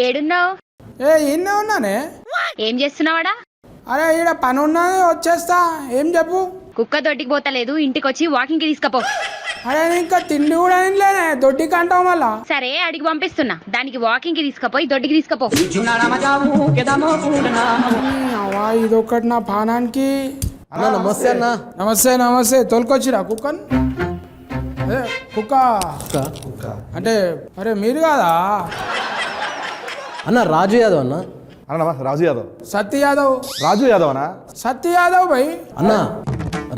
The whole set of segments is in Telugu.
ఏడున్నావు? ఈయనే ఉన్నానే. ఏం చేస్తున్నావాడా? అరే ఈడ పని ఉన్నది, వచ్చేస్తా. ఏం చెప్పు? కుక్క దొడ్డికి పోతలేదు, ఇంటికి వచ్చి వాకింగ్ కి తీసుకపో. అరే ఇంకా తిండి కూడా ఇంట్లోనే, దొడ్డికి అంటావు మళ్ళా. సరే అడిగి పంపిస్తున్నా, దానికి వాకింగ్ కి తీసుకపోయి దొడ్డికి తీసుకపో. ఇదొకటి నా పానానికి. అన్న నమస్తే అన్న. నమస్తే నమస్తే. తోలుకొచ్చిరా కుక్కని? అదే కుక్క అంటే అరే మీరు కాదా అన్న? రాజు యాదవ్ అన్న. అన్న రాజు యాదవ్. సత్య యాదవ్. రాజు యాదవ్ అన్నా? సత్య యాదవ్ భయ్. అన్న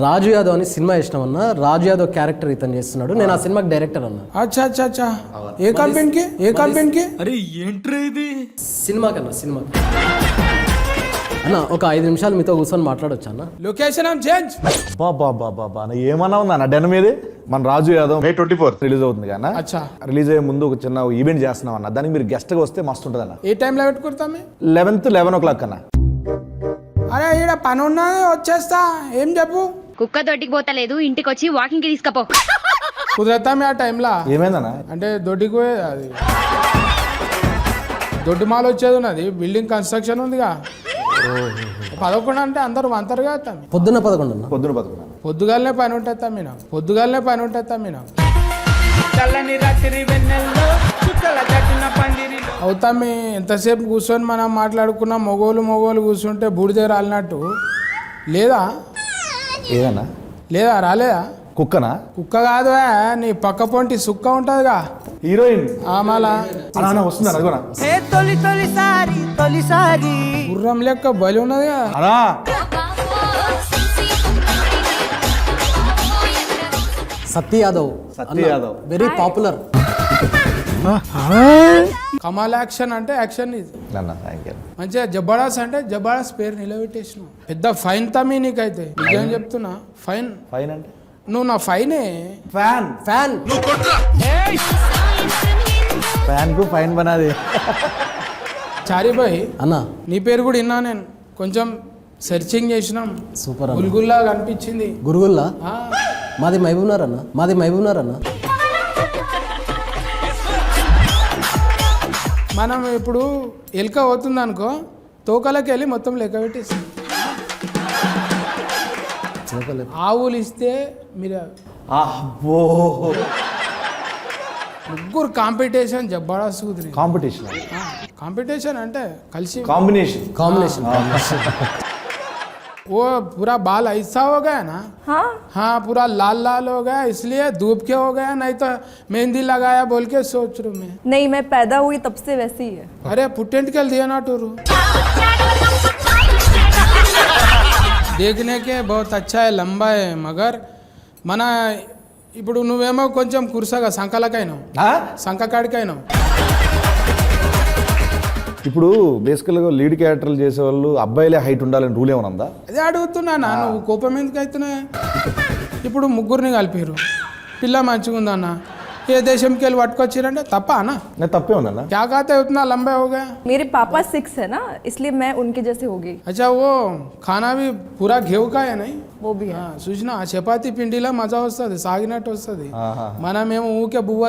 రాజు యాదవ్ అని సినిమా ఇష్టం అన్న. రాజు యాదవ్ క్యారెక్టర్ ఇతను చేస్తున్నాడు. నేను ఆ సినిమాకి డైరెక్టర్ అన్న. అచ్చా అచ్చా అచ్చా. ఏ కంపెనీకి? ఏ కంపెనీకి? అరే ఏంట్రా ఇది? సినిమాకి అన్న, సినిమాకి. అన్న ఒక 5 నిమిషాలు మీతో కూర్చొని మాట్లాడొచ్చా అన్న? Location change. బాబా ఏమన్నా ఉందా అన్న డెన్ మీది? మన రాజు యాదవ్ May 24 రిలీజ్ అవుతుంది కదా. అచ్చా. రిలీజ్ అయ్యే ముందు ఒక చిన్న ఈవెంట్ చేస్తున్నాం అన్న. దానికి మీరు గెస్ట్ గా వస్తే మస్తు ఉంటుంది అన్న. ఏ టైంలో పెట్టుకుంటాం? 11 o'clock అన్న. అరే ఈడ పని ఉన్నది, వచ్చేస్తా. ఏం చెప్పు? కుక్క దొడ్డికి పోతలేదు, ఇంటికి వచ్చి వాకింగ్ కి తీసుకపో. కుదరతా ఆ టైంలో? ఏమైందన్న? అంటే దొడ్డికి పోయే అది దొడ్డి మాల్ వచ్చేది ఉన్నది, బిల్డింగ్ కన్స్ట్రక్షన్ ఉందిగా. 11 అంటే అందరూ అంతరుగా పొద్దున్న 11 అన్న. పొద్దున 11. పొద్దుగాలనే పని ఉంటుంది తమ్మిన, పొద్దుగాలనే పని ఉంటుంది తమ్మిన. అవుతామి ఎంతసేపు కూర్చొని మనం మాట్లాడుకున్న మొగోలు కూర్చుంటే బూడిదే రాలినట్టు. లేదా ఏదన్నా? లేదా రాలేదా? కుక్కనా? కుక్క కాదు, నీ పక్క పొంటి సుక్క ఉంటుందిగా, హీరోయిన్. మళ్ళా వస్తుంది అడగనా? గుర్రం లెక్క బలి ఉన్నది కదా. అనా సత్య యాదవ్. సత్య యాదవ్ వెరీ పాపులర్. కమాల్ యాక్షన్ అంటే యాక్షన్ ఇది. మంచిగా జబర్దస్త్ అంటే జబర్దస్త్ పేరు నిలబెట్టేసినావు. పెద్ద ఫైన్ తమ్మి నీకైతే, నిజం చెప్తున్నా. ఫైన్ ఫైన్ అంటే నువ్వు నా ఫైనే. ఫ్యాన్ ఫ్యాన్ ఫ్యాన్ కు ఫైన్ బనాది. చారిబాయ్ అన్న నీ పేరు కూడా విన్నా నేను. కొంచెం సెర్చింగ్ చేసినాం, సూపర్ అన్న. గుల్గుల్లా కనిపించింది. గురుగుల్లా? మాది మహబూబ్నగర్ అన్న. మాది మహబూబ్నగర్ అన్న. మనం ఇప్పుడు ఎలుక అవుతుంది అనుకో, తోకలకి వెళ్ళి మొత్తం లెక్క పెట్టేసి ఆవులు ఇస్తే మీరు ముగ్గురు కాంపిటీషన్ జబర్దస్త్ కుదిరి. కాంపిటీషన్ అంటే కలిసి కాంబినేషన్. वो पूरा बाल ऐसा हो गया ना? हाँ पूरा लाल लाल हो गया, इसलिए धूप के हो गया, नहीं तो मेहंदी लगाया बोल के सोच रहा हूँ मैं. नहीं, मैं पैदा हुई तब से वैसी ही है. अरे पुटेंट कल दिया ना टूरू. देखने के बहुत अच्छा है, लंबा है, मगर मना ఇప్పుడు నువ్వేమో కొంచెం కురుసగా సంకలకైనావు, సంకకాడికైనావు. ఇప్పుడు బేసికల్గా లీడ్ క్యారెక్టర్లు చేసేవాళ్ళు అబ్బాయిలే హైట్ ఉండాలని రూల్ ఏమైనా ఉందా? అదే అడుగుతున్నా. నువ్వు కోపం ఎందుకు అవుతున్నాయి? ఇప్పుడు ముగ్గురిని కలిపారు, పిల్ల మంచిగా ఉందన్న, ఏ దేశంకి వెళ్ళి పట్టుకొచ్చిరంటే తప్ప అన్న? తప్పే ఉందన్న. क्या कहते हैं उतना लंबे हो गए? मेरे पापा 6 है ना, इसलिए मैं उनके जैसे हो गई. अच्छा वो खाना भी पूरा घेव का है नहीं? वो भी है. చూసినా చపాతీ పిండిలో మజా వస్తుంది, సాగినట్టు వస్తుంది. మనమేమో ఊకే బువ్వ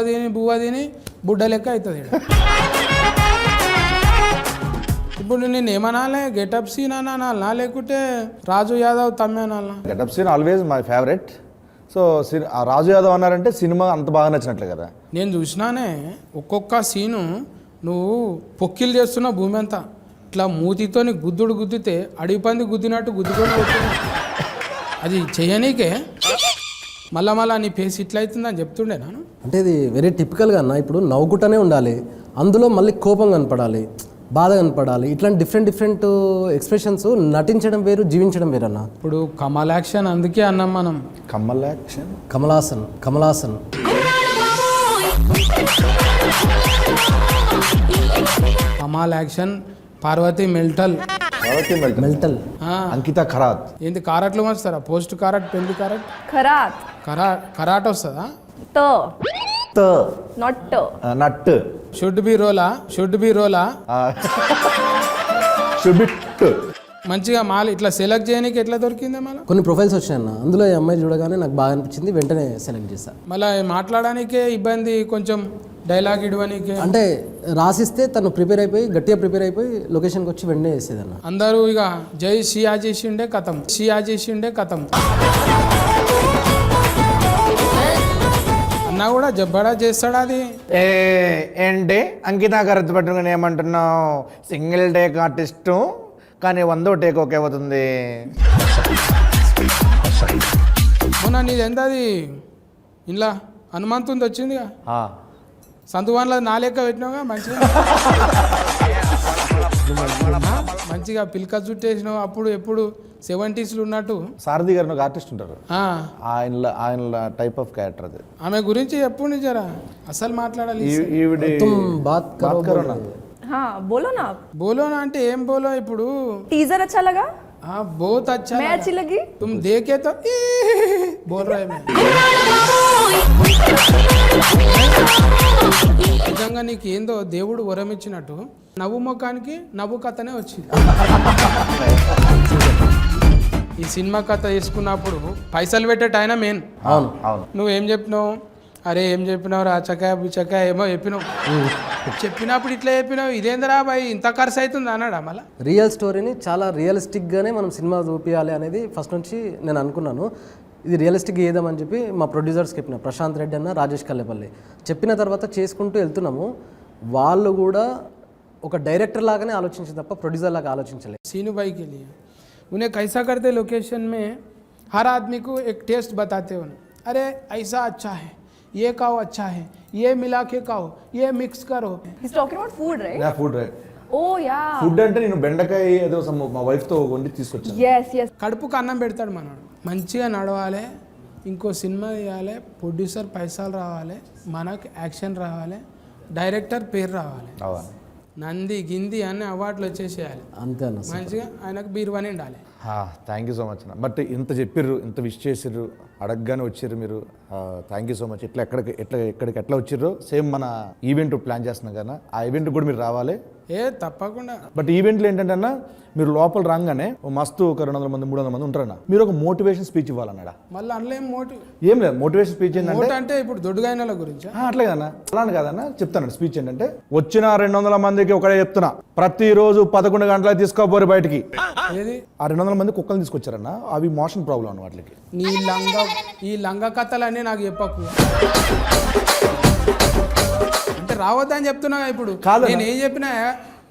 తిని బుడ్డ లెక్క అవుతుంది. ఇప్పుడు నేను ఏమనాలే, గెటప్ సీన్ అనాలనా లేకుంటే రాజు యాదవ్ తమ్మే అనాలనా? Getup scene always my favourite. So Raju Yadav అన్నారంటే సినిమా అంత బాగా నచ్చినట్లే కదా. నేను చూసినానే ఒక్కొక్క సీను నువ్వు పొక్కిలు చేస్తున్న భూమి అంతా ఇట్లా మూతితో గుద్దితే అడిగి పంది గుద్దినట్టు గుద్దుకొని పోతుంది. అది చెయ్యనీకే మళ్ళా నీ ఫేస్ ఇట్లా అవుతుందని చెప్తుండే నాను. అంటే ఇది వెరీ టిపికల్గా అన్న. ఇప్పుడు నవ్వుకుంటూనే ఉండాలి, అందులో మళ్ళీ కోపం కనపడాలి, బాధ కనపడాలి. ఇట్లాంటి డిఫరెంట్ ఎక్స్ప్రెషన్స్ నటించడం వేరు, జీవించడం వేరు అన్న. ఇప్పుడు కమల్ యాక్షన్ అందుకే అన్నాం మనం. కమల్ యాక్షన్, కమలాసన్. కమాల్ యాక్షన్, పార్వతి మెల్టల్. అంకిత ఖరాత్. ఏంటి కారట్లు వస్తారా? పోస్ట్ కారట్, పెళ్లి కారట్, కరాట్ వస్తుందా? నట్ షుడ్ బి రోలా. మంచిగా మాల్ ఇట్లా సెలెక్ట్ చేయడానికి ఎట్లా దొరికిందే? మళ్ళీ కొన్ని ప్రొఫైల్స్ వచ్చాయన్న, అందులో ఈ అమ్మాయి చూడగానే నాకు బాగా అనిపించింది, వెంటనే సెలెక్ట్ చేశాను. మళ్ళీ మాట్లాడడానికే ఇబ్బంది, కొంచెం డైలాగ్ ఇడవనీకే అంటే రాసిస్తే తను ప్రిపేర్ అయిపోయి గట్టిగా ప్రిపేర్ అయిపోయి లొకేషన్కి వచ్చి వెంటనే వేసేదన్న. అందరూ ఇక జై షియా చేసిండే కథం, షియా చేసిండే కథం. అన్నా కూడా జబ్బడా చేస్తాడు అది. ఏంటి అంకిత కరెక్ట్ పట్టుకుని ఏమంటున్నావు? సింగిల్ టేక్ ఆర్టిస్టు కానీ 100వ టేక్ ఓకే అవుతుంది. మొన్న నీది ఎంత అది ఇలా హనుమంతుంది వచ్చిందిగా, ఆ, సంతువాన్లో నా లెక్క పెట్టినావుగా మంచిగా. మంచిగా పిల్క చుట్టేసినావు. అప్పుడు ఎప్పుడు 70s ఉన్నట్టు. సారథి గారు ఒక ఆర్టిస్ట్ ఉంటారు, ఆ, ఆయన టైప్ ఆఫ్ క్యారెక్టర్ అది. ఆమె గురించి ఎప్పుడు నిజరా అసలు మాట్లాడాలి. ఈవిడి తుమ్ బాత్ కరో కరో నా. हाँ बोलो ना आप. బోలోనా అంటే ఏం బోలో ఇప్పుడు. टीजर अच्छा लगा? बहुत अच्छा मैं लगा। अच्छी लगी? तुम देखे तो बोल रहे मैं నిజంగా నీకు ఏందో దేవుడు వరం ఇచ్చినట్టు నవ్వు ముఖానికి నవ్వు కథనే వచ్చింది. ఈ సినిమా కథ తీసుకున్నప్పుడు పైసలు పెట్టేట ఆయన మెయిన్. అవును. అవును. నువ్వేం చెప్పినావు? అరే ఏం చెప్పినావు రా చకాయ బుచకాయ ఏమో చెప్పినావు. చెప్పినప్పుడు ఇట్లా చెప్పినావు, ఇదేందరా బాయ్ ఇంత ఖర్చు అవుతుంది అన్నాడా మళ్ళా? రియల్ స్టోరీని చాలా రియలిస్టిక్గానే మనం సినిమా చూపించాలి అనేది ఫస్ట్ నుంచి నేను అనుకున్నాను. ఇది రియలిస్టిక్ చేద్దామని చెప్పి మా ప్రొడ్యూసర్స్కి చెప్పిన, ప్రశాంత్ రెడ్డి అన్న, రాజేష్ కల్లేపల్లి చెప్పిన తర్వాత చేసుకుంటూ వెళ్తున్నాము. వాళ్ళు కూడా ఒక డైరెక్టర్ లాగానే ఆలోచించారు తప్ప ప్రొడ్యూసర్ లాగా ఆలోచించలేదు. सीनू भाई के लिए उन्हें कैसा करते लोकेशन में हर आदमी को एक टेस्ट बताते हो, अरे ऐसा अच्छा है, ये खाओ अच्छा है, ये मिला के खाओ, ये मिक्स करो. He's talking about food, right? నా ఫుడ్ Oh yeah. ఫుడ్ అంటే నేను బెండకాయ ఏదో మా వైఫ్తో వండి తీసుకొచ్చాను. Yes, yes. కడుపుకు అన్నం పెడతాడు మనోడు. మంచిగా నడవాలి, ఇంకో సినిమా తీయాలి, ప్రొడ్యూసర్ పైసలు రావాలి, మనకు యాక్షన్ రావాలి, డైరెక్టర్ పేరు రావాలి, అవునా? నంది గింది అన్ని అవార్డులు వచ్చేసేయాలి. అంతే అన్న. మంచిగా ఆయనకు బీరువాని ఉండాలి. థ్యాంక్ యూ సో మచ్ అన్న. బట్ ఇంత చెప్పిర్రు, ఇంత విష్ చేసిర్రు, అడగగానే వచ్చిర్రు మీరు. Thank you so much. ఎక్కడికి ఎట్లా వచ్చిర్రు సేమ్ మన ఈవెంట్ ప్లాన్ చేస్తున్నాం కదా, ఆ ఈవెంట్ కూడా మీరు రావాలి. తప్పకుండా. బట్ ఈవెంట్లు ఏంటంటే అన్న, మీరు లోపల రాగానే ఓ మస్తు ఒక 200 మంది 300 మంది ఉంటారన్న, మీరు ఒక మోటివేషన్ స్పీచ్ ఇవ్వాలన్నాడా. మళ్ళీ అందులో ఏం మోటివ్ ఏం లేదు, మోటివేషన్ స్పీచ్ ఏంటంటే అంటే ఇప్పుడు దొడ్డుగాయనల గురించి అట్లే కదన్నా, అలానే కాదన్నా, చెప్తానండి. స్పీచ్ ఏంటంటే, వచ్చిన 200 మందికి ఒకటే చెప్తున్నా, ప్రతిరోజు 11 గంటలకు తీసుకోపోరు బయటికి. ఏది ఆ 200 మంది కుక్కలు తీసుకొచ్చారన్న, అవి మోషన్ ప్రాబ్లం అన్న వాటికి. ఈ లంగ కథలన్నీ నాకు చెప్పకు. అంటే రావద్దని చెప్తున్నా ఇప్పుడు. కాదన్నా. నేను ఏం చెప్పినా,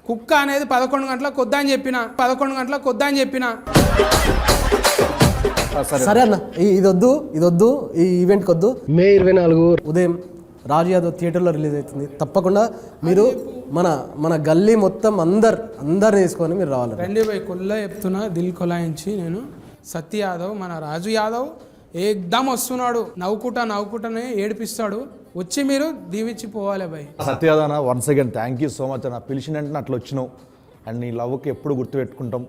కుక్క అనేది 11 గంటలకు వద్దని చెప్పిన, 11 గంటలకు వద్దని చెప్పిన. సరే అన్న, ఇది వద్దు, ఈ ఈవెంట్కి వద్దు. మే 24 ఉదయం రాజు యాదవ్ థియేటర్లో రిలీజ్ అవుతుంది. తప్పకుండా మీరు మన గల్లీ మొత్తం అందరిని తీసుకొని మీరు రావాలి. రండి పోయి కొల్ల చెప్తున్నా, దిల్ కొలాయించి నేను. సత్య యాదవ్, మన రాజు యాదవ్ ఏకదమ్ వస్తున్నాడు. నవ్వుకుంటానే ఏడిపిస్తాడు. వచ్చి మీరు దీవించి పోవాలి భయ్. సత్యాదన, once again thank you so much అన్న. పిలిచినంటే అట్లా వచ్చినావు. అండ్ నీ లవ్కి ఎప్పుడు గుర్తుపెట్టుకుంటాం.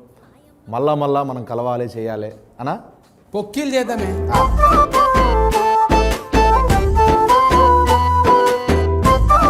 మళ్ళా మనం కలవాలి, చేయాలి అన్నా. పొక్కిలు చేద్దామే.